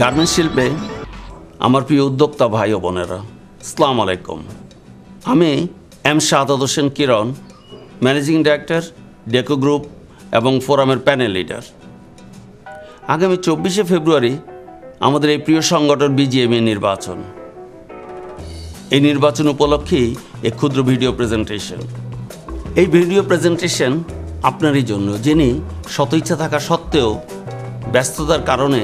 Garments শিল্পে আমার প্রিয় উদ্যোক্তা ভাই ও বোনেরা, আসসালামু আলাইকুম। আমি এম শাহাদাত হোসেন কিরণ, ম্যানেজিং ডাইরেক্টর, ডেকো গ্রুপ এবং ফোরামের প্যানেল লিডার। আগামী 24শে ফেব্রুয়ারি আমাদের এই প্রিয় সংগঠন বিজিএমইএ নির্বাচন। এই নির্বাচন উপলক্ষেই এক ক্ষুদ্র ভিডিও প্রেজেন্টেশন। এই ভিডিও প্রেজেন্টেশন আপনারই জন্য, যিনি শত ইচ্ছা থাকা সত্ত্বেও ব্যস্ততার কারণে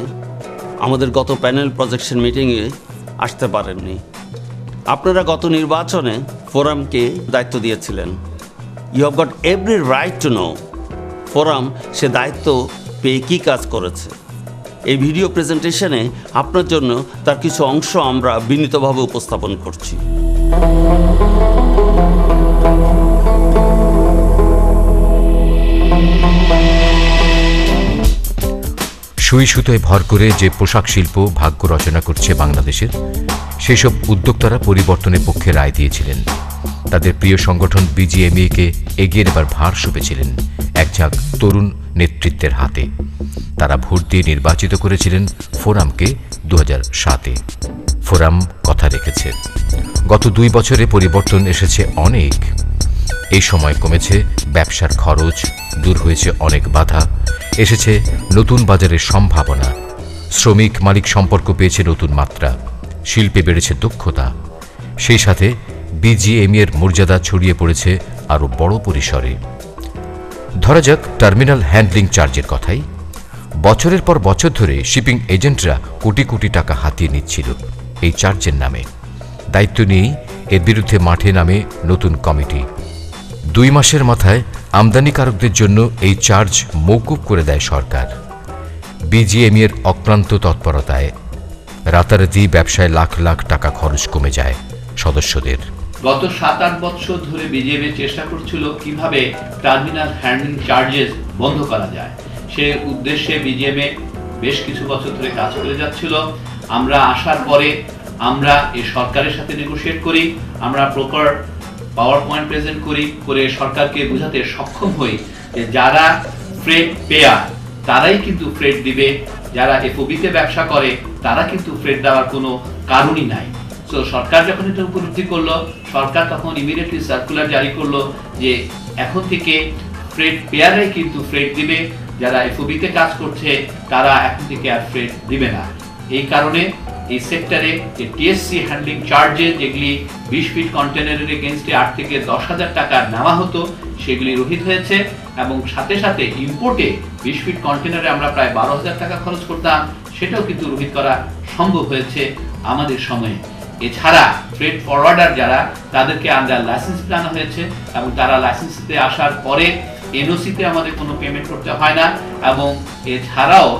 আমাদের গত প্যানেল প্রজেকশন মিটিংয়ে আসতে পারেননি। আপনারা গত নির্বাচনে ফোরামকে দায়িত্ব দিয়েছিলেন। You have got every right to know forum সে দায়িত্ব পেয়ে কী কাজ করেছে। এই ভিডিও প্রেজেন্টেশনে আপনার জন্য তার কিছু অংশ আমরা বিনীতভাবে উপস্থাপন করছি। সুই সুতোয় ভর করে যে পোশাক শিল্প ভাগ্য রচনা করছে বাংলাদেশের, সেসব উদ্যোক্তারা পরিবর্তনের পক্ষে রায় দিয়েছিলেন। তাদের প্রিয় সংগঠন বিজিএমইএকে এগিয়ে নেবার ভার সঁপেছিলেন এক ঝাঁক তরুণ নেতৃত্বের হাতে। তারা ভোট দিয়ে নির্বাচিত করেছিলেন ফোরামকে 2007-এ। ফোরাম কথা রেখেছে। গত 2 বছরে পরিবর্তন এসেছে অনেক। এই সময় কমেছে ব্যবসার খরচ, দূর হয়েছে অনেক বাধা, এসেছে নতুন বাজারের সম্ভাবনা, শ্রমিক মালিক সম্পর্ক পেয়েছে নতুন মাত্রা, শিল্পে বেড়েছে দক্ষতা। সেই সাথে বিজিএমইএর মর্যাদা ছড়িয়ে পড়েছে আরও বড় পরিসরে। ধরা যাক টার্মিনাল হ্যান্ডলিং চার্জের কথাই। বছরের পর বছর ধরে শিপিং এজেন্টরা কোটি কোটি টাকা হাতিয়ে নিচ্ছিল এই চার্জের নামে। দায়িত্ব নিয়েই এর বিরুদ্ধে মাঠে নামে নতুন কমিটি। 2 মাসের মাথায় আমদানিকারকদের জন্য এই চার্জ মওকুফ করে দেয় সরকার। বিজিএমইএর অক্লান্ত তৎপরতায় রাতারাতি ব্যবসায় লাখ লাখ টাকা খরচ কমে যায় সদস্যদের। গত 7-8 বছর ধরে বিজিএমইএ চেষ্টা করছিল কিভাবে টার্মিনাল হ্যান্ডলিং চার্জেস বন্ধ করা যায়। সে উদ্দেশ্যে বিজিএমইএ বেশ কিছু বছর ধরে কাজ করে যাচ্ছিল। আমরা আসার পরে আমরা এই সরকারের সাথে নেগোশিয়েট করি, আমরা প্রপার পাওয়ার পয়েন্ট প্রেজেন্ট করে সরকারকে বোঝাতে সক্ষম হই যে যারা ফ্রেট পেয়ার তারাই কিন্তু ফ্রেট দিবে, যারা এফওবিতে ব্যবসা করে তারা কিন্তু ফ্রেট দেওয়ার কোনো কারণই নাই। সো সরকার যখন এটা উপলব্ধি করলো, সরকার তখন ইমিডিয়েটলি সার্কুলার জারি করলো যে এখন থেকে ফ্রেট পেয়ারাই কিন্তু ফ্রেট দিবে, যারা এফওবিতে কাজ করছে তারা এখন থেকে আর ফ্রেট দিবে না। এই কারণে এই সেক্টরে যে টিএসসি হ্যান্ডলিং চার্জেস যেগুলি 20 ফিট কন্টেনারের এগেইনস্টে 8 থেকে 10,000 টাকা নেওয়া হতো, সেগুলি রহিত হয়েছে। এবং সাথে সাথে ইম্পোর্টে 20 ফিট কন্টেনারে আমরা প্রায় 12,000 টাকা খরচ করতাম, সেটাও কিন্তু রহিত করা সম্ভব হয়েছে আমাদের সময়ে। এছাড়া ফ্রেট ফরওয়ার্ডার যারা, তাদেরকে আন্ডার লাইসেন্স আনা হয়েছে এবং তারা লাইসেন্সে আসার পরে এনওসিতে আমাদের কোনো পেমেন্ট করতে হয় না। এবং এছাড়াও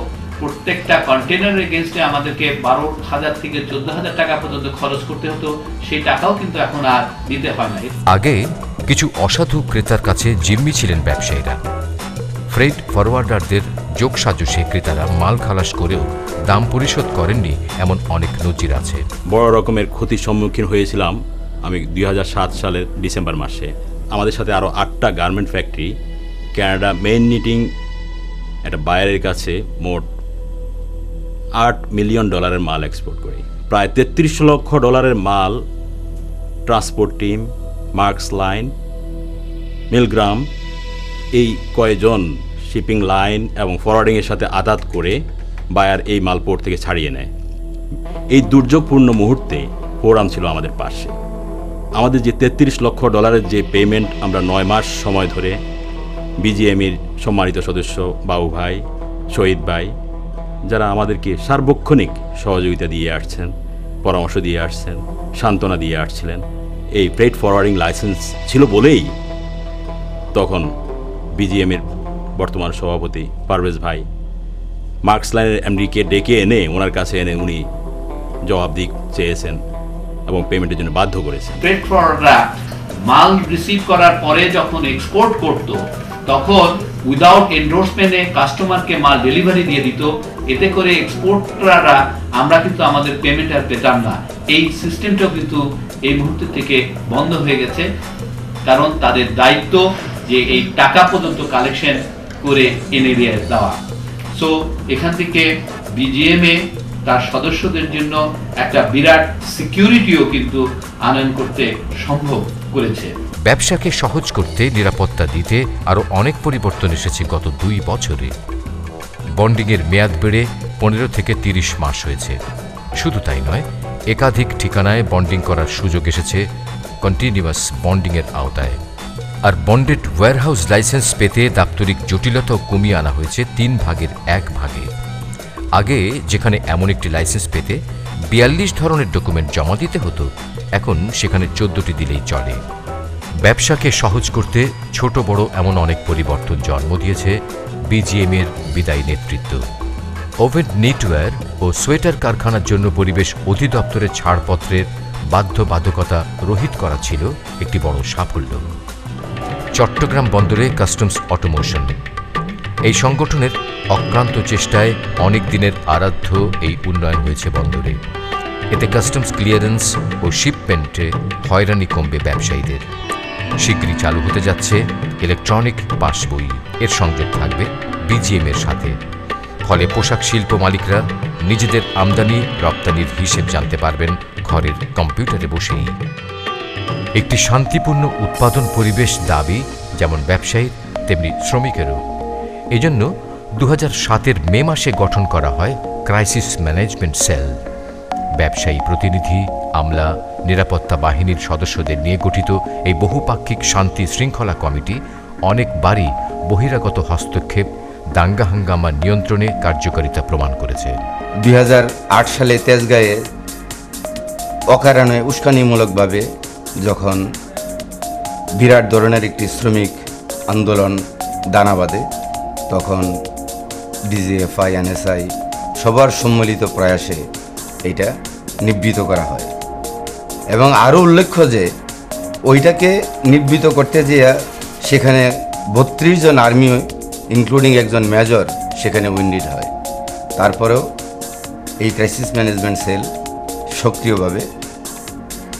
প্রত্যেকটা কন্টেনারের এগেইনস্টে আমাদেরকে 12,000 থেকে 14,000 টাকা পর্যন্ত খরচ করতে হতো, সেই টাকাও কিন্তু এখন আর দিতে হয় না। আগে কিছু অসাধু ক্রেতার কাছে জিম্মি ছিলেন ব্যবসায়ীরা। ফ্রেট ফরওয়ার্ডারদের যোগসাজশে ক্রেতারা মাল খালাস করেও দাম পরিশোধ করেননি, এমন অনেক নজির আছে। বড় রকমের ক্ষতির সম্মুখীন হয়েছিলাম আমি 2007 সালের ডিসেম্বর মাসে। আমাদের সাথে আরও 8টা garment factory Canada main knitting একটা বায়ারের কাছে মোট $8 মিলিয়ন মাল এক্সপোর্ট করি। প্রায় $33 লক্ষ মাল ট্রান্সপোর্ট টিম, মার্কস লাইন, মিলগ্রাম এই কয়েকজন শিপিং লাইন এবং ফরওয়ার্ডিংয়ের সাথে আদাত করে বায়ার এই মাল পোর্ট থেকে ছাড়িয়ে নেয়। এই দুর্যোগপূর্ণ মুহূর্তে ফোরাম ছিল আমাদের পাশে। আমাদের যে $33 লক্ষ যে পেমেন্ট আমরা 9 মাস সময় ধরে বিজিএমইর সম্মানিত সদস্য বাবু ভাই, শহীদ ভাই, যারা আমাদেরকে সার্বক্ষণিক সহযোগিতা দিয়ে আসছেন, পরামর্শ দিয়ে আসছেন, সান্ত্বনা দিয়ে আসছিলেন, এই ফ্রেট ফরওয়ার্ডিং লাইসেন্স ছিল বলেই তখন বিজিএমইর বর্তমান সভাপতি পারভেজ ভাই মার্কস লাইনের এমডিকে ডেকে এনে ওনার কাছে এনে উনি জবাবদিহি চেয়েছেন এবং পেমেন্টের জন্য বাধ্য করেছেন। ফ্রেট ফরওয়ার্ডাররা মাল রিসিভ করার পরে যখন এক্সপোর্ট করত, তখন উইদাউট এন্ডোর্সমেন্টে কাস্টমারকে মাল ডেলিভারি দিয়ে দিত। এতে করে এক্সপোর্টাররা আমরা কিন্তু আমাদের পেমেন্ট আর পেতাম না। এই সিস্টেমটাও কিন্তু এই মুহূর্ত থেকে বন্ধ হয়ে গেছে, কারণ তাদের দায়িত্ব যে এই টাকা পর্যন্ত কালেকশন করে এনে দিয়ে দেওয়া। সো এখান থেকে বিজিএমএ তার সদস্যদের জন্য একটা বিরাট সিকিউরিটিও কিন্তু আনয়ন করতে সম্ভব করেছে। ব্যবসাকে সহজ করতে, নিরাপত্তা দিতে আরও অনেক পরিবর্তন এসেছে গত 2 বছরে। বন্ডিংয়ের মেয়াদ বেড়ে 15 থেকে 30 মাস হয়েছে। শুধু তাই নয়, একাধিক ঠিকানায় বন্ডিং করার সুযোগ এসেছে কন্টিনিউয়াস বন্ডিংয়ের আওতায়। আর বন্ডেড ওয়্যারহাউস লাইসেন্স পেতে দাপ্তরিক জটিলতাও কমিয়ে আনা হয়েছে 3 ভাগের 1 ভাগে। আগে যেখানে এমন একটি লাইসেন্স পেতে 42 ধরনের ডকুমেন্ট জমা দিতে হতো, এখন সেখানে 14টি দিলেই চলে। ব্যবসাকে সহজ করতে ছোট বড় এমন অনেক পরিবর্তন জন্ম দিয়েছে বিজিএমইএর বিদায়ী নেতৃত্ব। ওভেন নিটওয়্যার ও সোয়েটার কারখানার জন্য পরিবেশ অধিদপ্তরের ছাড়পত্রের বাধ্যবাধকতা রহিত করা ছিল একটি বড় সাফল্য। চট্টগ্রাম বন্দরে কাস্টমস অটোমোশন, এই সংগঠনের অক্লান্ত চেষ্টায় অনেক দিনের আরাধ্য এই উন্নয়ন হয়েছে বন্দরে। এতে কাস্টমস ক্লিয়ারেন্স ও শিপমেন্টে হয়রানি কমবে ব্যবসায়ীদের। শীঘ্রই চালু হতে যাচ্ছে ইলেকট্রনিক পাসবই, এর সংযোগ থাকবে বিজিএমএর সাথে। ফলে পোশাক শিল্প মালিকরা নিজেদের আমদানি রপ্তানির হিসেব জানতে পারবেন ঘরের কম্পিউটারে বসেই। একটি শান্তিপূর্ণ উৎপাদন পরিবেশ দাবি যেমন ব্যবসায়ীর তেমনি শ্রমিকেরও। এজন্য 2007 মে মাসে গঠন করা হয় ক্রাইসিস ম্যানেজমেন্ট সেল। ব্যবসায়ী প্রতিনিধি, আমলা, নিরাপত্তা বাহিনীর সদস্যদের নিয়ে গঠিত এই বহুপাক্ষিক শান্তি শৃঙ্খলা কমিটি অনেকবারই বহিরাগত হস্তক্ষেপ, দাঙ্গা হাঙ্গামা নিয়ন্ত্রণে কার্যকারিতা প্রমাণ করেছে। 2008 সালে তেজগাঁয়ে অকারণে উস্কানিমূলকভাবে যখন বিরাট ধরনের একটি শ্রমিক আন্দোলন দানা বাঁধে, তখন ডিজিএফআই, এনএসআই সবার সম্মিলিত প্রয়াসে এটা নিবৃত করা হয়। এবং আরও উল্লেখ্য যে ওইটাকে নিবৃত করতে যেয়ে সেখানে 32 জন আর্মি ইনক্লুডিং একজন মেজর সেখানে উইন্ডিড হয়। তারপরেও এই ক্রাইসিস ম্যানেজমেন্ট সেল সক্রিয়ভাবে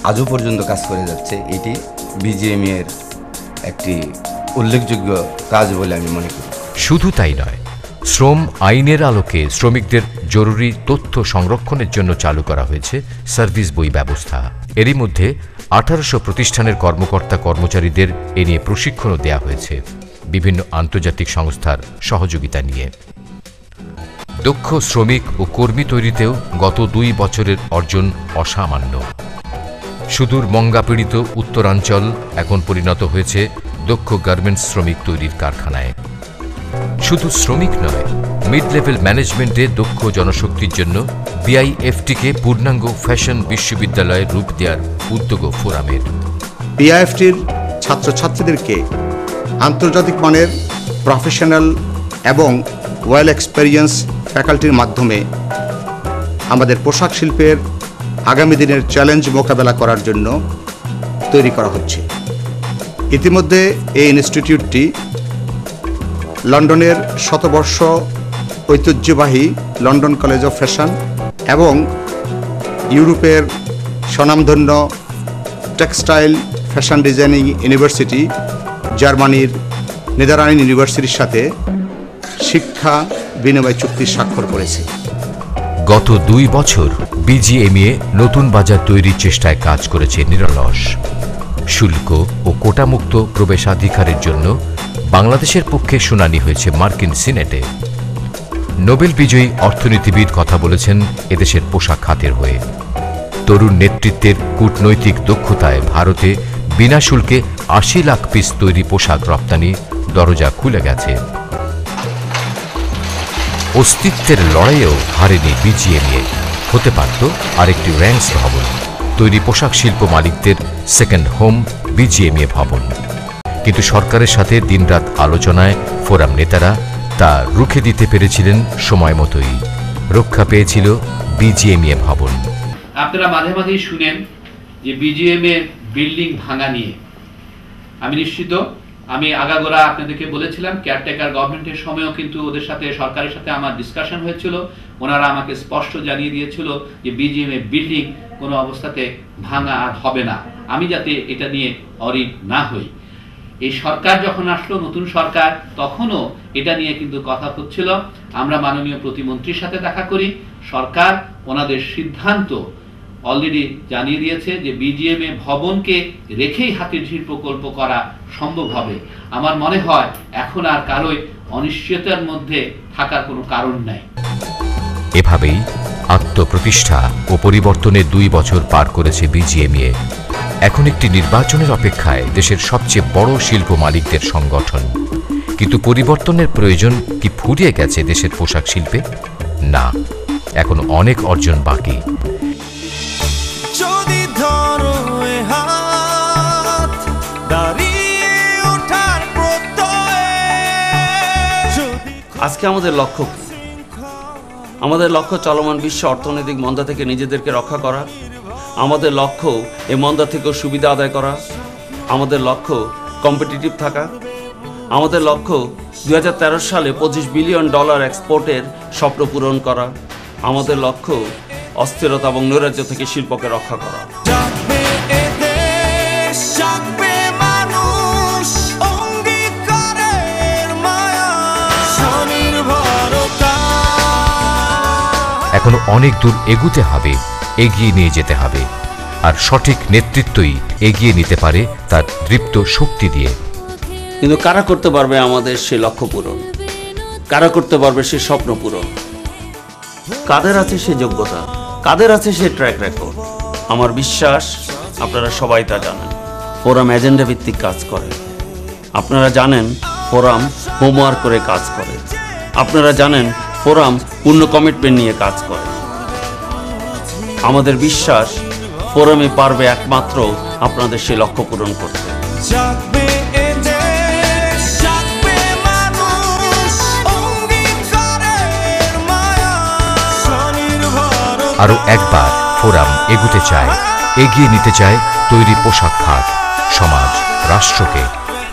আজও পর্যন্ত কাজ করে যাচ্ছে। এটি বিজিএমইএর একটি উল্লেখযোগ্য কাজ বলে আমি মনে করি। শুধু তাই নয়, শ্রম আইনের আলোকে শ্রমিকদের জরুরি তথ্য সংরক্ষণের জন্য চালু করা হয়েছে সার্ভিস বই ব্যবস্থা। এরই মধ্যে 1800 প্রতিষ্ঠানের কর্মকর্তা কর্মচারীদের এ নিয়ে প্রশিক্ষণও দেওয়া হয়েছে বিভিন্ন আন্তর্জাতিক সংস্থার সহযোগিতা নিয়ে। দক্ষ শ্রমিক ও কর্মী তৈরিতেও গত 2 বছরের অর্জন অসামান্য। সুদূর মঙ্গাপীড়িত উত্তরাঞ্চল এখন পরিণত হয়েছে দক্ষ গার্মেন্টস শ্রমিক তৈরির কারখানায়। শুধু শ্রমিক নয়, মিড লেভেল ম্যানেজমেন্টে দক্ষ জনশক্তির জন্য বিআইএফটিকে পূর্ণাঙ্গ ফ্যাশন বিশ্ববিদ্যালয়ের রূপ দেওয়ার উদ্যোগও ফোরামের। বিআইএফটির ছাত্রছাত্রীদেরকে আন্তর্জাতিক মানের প্রফেশনাল এবং ওয়েল এক্সপেরিয়েন্স ফ্যাকাল্টির মাধ্যমে আমাদের পোশাক শিল্পের আগামী দিনের চ্যালেঞ্জ মোকাবেলা করার জন্য তৈরি করা হচ্ছে। ইতিমধ্যে এই ইনস্টিটিউটটি লন্ডনের শতবর্ষ ঐতিহ্যবাহী লন্ডন কলেজ অফ ফ্যাশন এবং ইউরোপের স্বনামধন্য টেক্সটাইল ফ্যাশন ডিজাইনিং ইউনিভার্সিটি, জার্মানির নেদারল্যান্ড ইউনিভার্সিটির সাথে শিক্ষা বিনিময় চুক্তি স্বাক্ষর করেছে। গত 2 বছর বিজিএমইএ নতুন বাজার তৈরির চেষ্টায় কাজ করেছে নিরলস। শুল্ক ও কোটামুক্ত প্রবেশাধিকারের জন্য বাংলাদেশের পক্ষে শুনানি হয়েছে মার্কিন সিনেটে। নোবেল বিজয়ী অর্থনীতিবিদ কথা বলেছেন এদেশের পোশাক খাতের হয়ে। তরুণ নেতৃত্বের কূটনৈতিক দক্ষতায় ভারতে বিনা শুল্কে 80 লাখ পিস তৈরি পোশাক রপ্তানি দরজা খুলে গেছে। অস্তিত্বের লড়াইয়েও হারেনি বিজিএমইএ। হতে পারত আরেকটি র্যাঙ্কস ভবন, তৈরি পোশাক শিল্প মালিকদের সেকেন্ড হোম বিজিএমইএ ভবন। কিন্তু সরকারের সাথে দিনরাত আলোচনায় ফোরাম নেতারা তা রুখে দিতে পেরেছিলেন সময় মতোই। রক্ষা পেয়েছিল বিজিএমইএ ভবন। আপনারা মাঝে মাঝেই শুনেন যে বিজিএমইএ বিল্ডিং ভাঙা নিয়ে। আমি নিশ্চিত, আমি আগাগোড়া আপনাদেরকে বলেছিলাম, কেয়ারটেকার গভর্নমেন্টের সময়ও কিন্তু ওদের সাথে, সরকারের সাথে আমার ডিসকাশন হয়েছিল। ওনারা আমাকে স্পষ্ট জানিয়ে দিয়েছিল যে বিজিএমইএ বিল্ডিং কোনো অবস্থাতে ভাঙা আর হবে না, আমি যাতে এটা নিয়ে অরিড না হই। এই সরকার যখন আসলো, নতুন সরকার, তখনও এটা নিয়ে কিন্তু কথা হচ্ছিল। আমরা মাননীয় প্রতিমন্ত্রীর সাথে দেখা করি, সরকার ওনাদের সিদ্ধান্ত অলরেডি জানিয়ে দিয়েছে যে বিজিএমএ ভবনকে রেখেই হাতিরঝিল প্রকল্প করা সম্ভব হবে। আমার মনে হয় এখন আর কারোই অনিশ্চয়তার মধ্যে থাকার কোনো কারণ নাই। এভাবেই আত্মপ্রতিষ্ঠা ও পরিবর্তনের 2 বছর পার করেছে বিজিএমইএ। এখন একটি নির্বাচনের অপেক্ষায় দেশের সবচেয়ে বড় শিল্প মালিকদের সংগঠন। কিন্তু পরিবর্তনের প্রয়োজন কি ফুরিয়ে গেছে দেশের পোশাক শিল্পে? না, এখন অনেক অর্জন বাকি। যদি ধরো এ হাত, দাঁড়িয়ে ওঠার প্রত্যয়ে যদি আজকে আমাদের লক্ষ্য কি? আমাদের লক্ষ্য চলমান বিশ্ব অর্থনৈতিক মন্দা থেকে নিজেদেরকে রক্ষা করা। আমাদের লক্ষ্য এই মন্দা থেকেও সুবিধা আদায় করা। আমাদের লক্ষ্য কম্পিটিটিভ থাকা। আমাদের লক্ষ্য 2013 সালে $25 বিলিয়ন এক্সপোর্টের স্বপ্ন পূরণ করা। আমাদের লক্ষ্য অস্থিরতা এবং নৈরাজ্য থেকে শিল্পকে রক্ষা করা। জাগবে এ দেশ, জাগবে মানুষ, অঙ্গীকারের মায়া, স্বনির্ভরতা। এখনো অনেক দূর এগুতে হবে, এগিয়ে নিয়ে যেতে হবে। আর সঠিক নেতৃত্বই এগিয়ে নিতে পারে তার দৃপ্ত শক্তি দিয়ে। কিন্তু কারা করতে পারবে আমাদের সেই লক্ষ্য পূরণ? কারা করতে পারবে সেই স্বপ্ন পূরণ? কাদের আছে সেই যোগ্যতা? কাদের আছে সেই ট্র্যাক রেকর্ড? আমার বিশ্বাস আপনারা সবাই তা জানেন। ফোরাম এজেন্ডা ভিত্তিক কাজ করে। আপনারা জানেন ফোরাম হোমওয়ার্ক করে কাজ করে। আপনারা জানেন ফোরাম পূর্ণ কমিটমেন্ট নিয়ে কাজ করে। আমাদের বিশ্বাস ফোরামে পারবে একমাত্র আপনাদের সেই লক্ষ্য পূরণ করতে। জাগবে এ দেশ, জাগবে মানুষ, অঙ্গীকারের মায়া, স্বনির্ভরতা। আরও একবার ফোরাম এগুতে চায়, এগিয়ে নিতে চায় তৈরি পোশাক খাত, সমাজ, রাষ্ট্রকে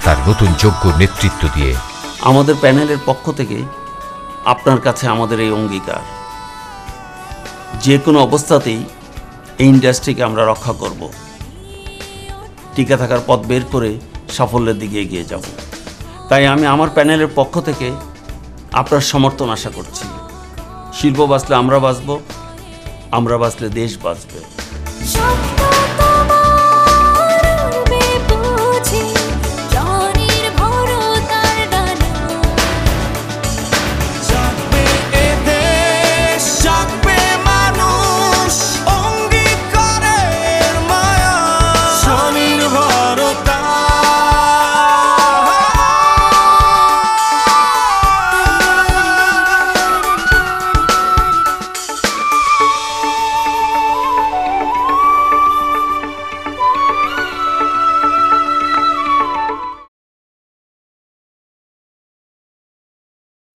তার নতুন যোগ্য নেতৃত্ব দিয়ে। আমাদের প্যানেলের পক্ষ থেকে আপনার কাছে আমাদের এই অঙ্গীকার, যে কোনো অবস্থাতেই এই ইন্ডাস্ট্রিকে আমরা রক্ষা করব, টিকে থাকার পথ বের করে সাফল্যের দিকে এগিয়ে যাব। তাই আমি আমার প্যানেলের পক্ষ থেকে আপনার সমর্থন আশা করছি। শিল্প বাঁচলে আমরা বাঁচব, আমরা বাঁচলে দেশ বাঁচবে। স্বপ্ন